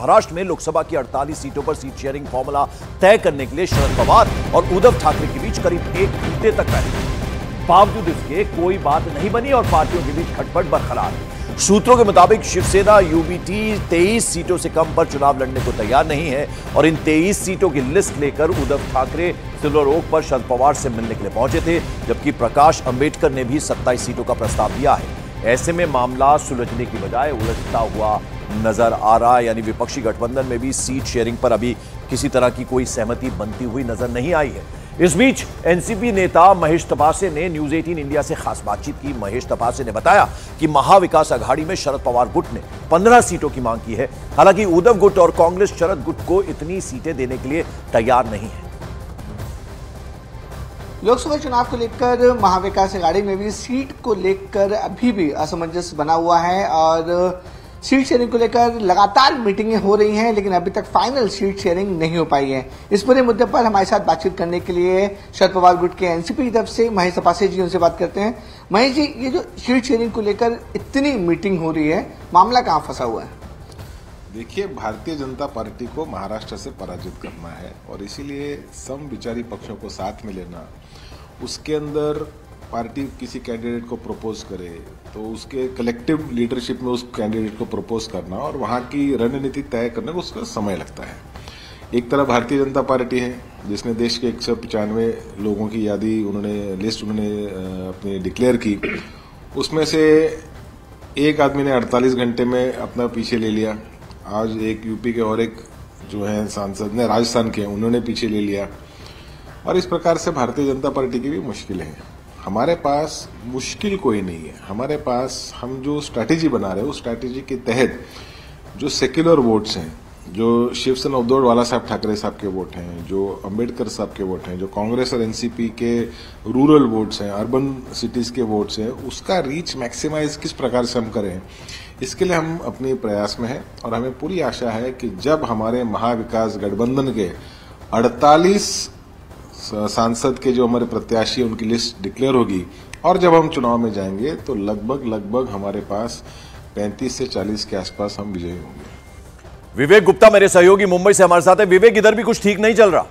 महाराष्ट्र में लोकसभा की 48 सीटों पर सीट शेयरिंग फॉर्मूला तय करने के लिए शरद पवार और उद्धव ठाकरे के बीच करीब 1 घंटे तक बैठक। बावजूद इसके कोई बात नहीं बनी और पार्टियों के बीच खटपट बरकरार। सूत्रों के मुताबिक शिवसेना यूबीटी 23 सीटों से कम पर चुनाव लड़ने को तैयार नहीं है और इन 23 सीटों की लिस्ट लेकर उद्धव ठाकरे सिल्वर ओक पर शरद पवार से मिलने के लिए पहुंचे थे, जबकि प्रकाश अंबेडकर ने भी 27 सीटों का प्रस्ताव दिया है। ऐसे में मामला सुलझने की बजाय उलझता हुआ नजर आ रहा है, यानी विपक्षी गठबंधन में भी सीट शेयरिंग पर अभी किसी तरह की कोई सहमति बनती हुई नजर नहीं आई है। इस बीच एनसीपी नेता महेश तपासे ने न्यूज 18 इंडिया से खास बातचीत की। महेश तपासे ने बताया कि महाविकास अघाड़ी में शरद पवार गुट ने 15 सीटों की मांग की है। हालांकि उद्धव गुट और कांग्रेस शरद गुट को इतनी सीटें देने के लिए तैयार नहीं है। लोकसभा चुनाव को लेकर महाविकास अघाड़ी में भी सीट को लेकर अभी भी असमंजस बना हुआ है और सीट शेयरिंग को लेकर लगातार मीटिंगें हो रही हैं, लेकिन अभी तक फाइनल सीट शेयरिंग नहीं हो पाई है। इस पूरे मुद्दे पर हमारे साथ बातचीत करने के लिए शरद पवार गुट के एनसीपी की तरफ से महेश तपासे जी, उनसे बात करते हैं। महेश जी, ये जो सीट शेयरिंग को लेकर इतनी मीटिंग हो रही है, मामला कहाँ फंसा हुआ है? देखिए, भारतीय जनता पार्टी को महाराष्ट्र से पराजित करना है और इसीलिए सम विचारी पक्षों को साथ में लेना, उसके अंदर पार्टी किसी कैंडिडेट को प्रपोज करे तो उसके कलेक्टिव लीडरशिप में उस कैंडिडेट को प्रपोज करना और वहां की रणनीति तय करने को उसका समय लगता है। एक तरफ भारतीय जनता पार्टी है जिसने देश के 195 लोगों की लिस्ट उन्होंने अपनी डिक्लेयर की, उसमें से एक आदमी ने 48 घंटे में अपना पीछे ले लिया। आज एक यूपी के और एक जो है सांसद ने राजस्थान के, उन्होंने पीछे ले लिया और इस प्रकार से भारतीय जनता पार्टी की भी मुश्किल है। हमारे पास मुश्किल कोई नहीं है, हमारे पास हम जो स्ट्रैटेजी बना रहे हैं उस स्ट्रैटेजी के तहत जो सेक्युलर वोट्स हैं, जो शिवसेना उद्धव बाला साहब ठाकरे साहब के वोट हैं, जो अंबेडकर साहब के वोट हैं, जो कांग्रेस और एनसीपी के रूरल वोट्स हैं, अर्बन सिटीज के वोट्स हैं, उसका रीच मैक्सिमाइज किस प्रकार से हम करें, इसके लिए हम अपने प्रयास में हैं और हमें पूरी आशा है कि जब हमारे महाविकास गठबंधन के 48 सांसद के जो हमारे प्रत्याशी हैं उनकी लिस्ट डिक्लेयर होगी और जब हम चुनाव में जाएंगे तो लगभग हमारे पास 35 से 40 के आसपास हम विजयी होंगे। विवेक गुप्ता मेरे सहयोगी मुंबई से हमारे साथ है। विवेक, इधर भी कुछ ठीक नहीं चल रहा?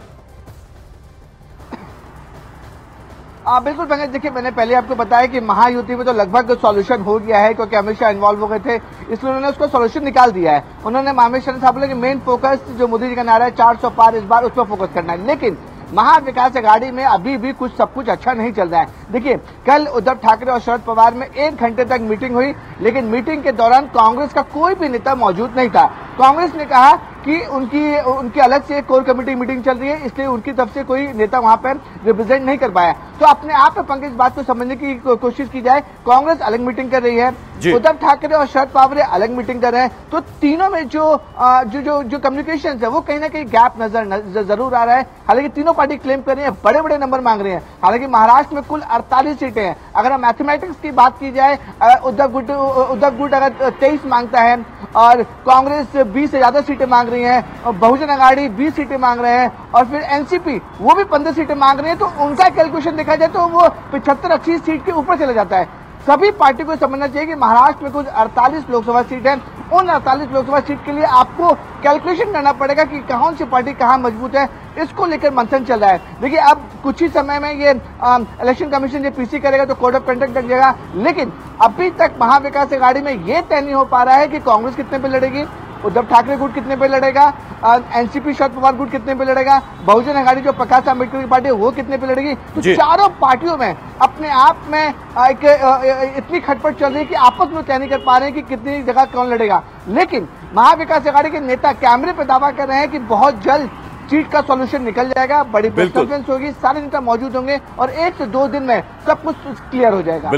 बिल्कुल पंकज, देखिए मैंने पहले आपको बताया कि महायुति में तो लगभग सॉल्यूशन हो गया है क्योंकि अमित शाह इन्वॉल्व हो गए थे, इसलिए उन्होंने उसको सॉल्यूशन निकाल दिया है। उन्होंने महेश साहब बोले कि मेन फोकस जो मोदी जी का नारा है 400 पार, इस बार उस पर फोकस करना है। लेकिन महाविकास अघाड़ी में अभी भी सब कुछ अच्छा नहीं चल रहा है। देखिए, कल उद्धव ठाकरे और शरद पवार में 1 घंटे तक मीटिंग हुई, लेकिन मीटिंग के दौरान कांग्रेस का कोई भी नेता मौजूद नहीं था। कांग्रेस ने कहा कि उनकी अलग से कोर कमेटी मीटिंग चल रही है, इसलिए उनकी तरफ से कोई नेता वहां पर रिप्रेजेंट नहीं कर पाया। तो अपने आप में पंकज, बात को समझने की कोशिश की जाए, कांग्रेस अलग मीटिंग कर रही है, उद्धव ठाकरे और शरद पवार अलग मीटिंग कर रहे हैं, तो तीनों में जो कम्युनिकेशन है वो कहीं ना कहीं गैप नजर जरूर आ रहा है। हालांकि तीनों पार्टी क्लेम कर रही है, बड़े बड़े नंबर मांग रहे हैं। हालांकि महाराष्ट्र में कुल 48 सीटें हैं। अगर हम मैथमेटिक्स की बात की जाए, उद्धव गुट अगर 23 मांगता है और कांग्रेस 20 से ज्यादा सीटें मांग रही है और बहुजन अघाड़ी 20 सीटें मांग रहे हैं और फिर एनसीपी वो भी 15 सीटें मांग रही है, तो उनका कैलकुलेशन देखा जाए तो वो 75-80 सीट के ऊपर चला जाता है। सभी पार्टी को समझना चाहिए कि महाराष्ट्र में कुछ 48 लोकसभा सीट है। उन 48 लोकसभा सीट के लिए आपको कैलकुलेशन करना पड़ेगा कि कौन सी पार्टी कहां मजबूत है। इसको लेकर मंथन चल रहा है। देखिए, अब कुछ ही समय में ये इलेक्शन कमीशन जो पीसी करेगा तो कोड ऑफ कंडक्ट लग जाएगा, लेकिन अभी तक महाविकास अघाड़ी में यह तय नहीं हो पा रहा है कि कांग्रेस कितने पे लड़ेगी, उद्धव ठाकरे गुट कितने पे लड़ेगा, एनसीपी शरद पवार गुट कितने पे लड़ेगा, बहुजन अघाड़ी जो प्रकाश अंबेडकर की पार्टी है वो कितने पे लड़ेगी। तो चारों पार्टियों में अपने आप में इतनी खटपट चल रही है कि आपस में तय नहीं कर पा रहे हैं कि कितनी जगह कौन लड़ेगा। लेकिन महाविकास अघाड़ी के नेता कैमरे पे दावा कर रहे हैं कि बहुत जल्द सीट का सॉल्यूशन निकल जाएगा, बड़ी प्रेस कॉन्फ्रेंस होगी, सारे नेता मौजूद होंगे और 1 से 2 दिन में सब कुछ क्लियर हो जाएगा।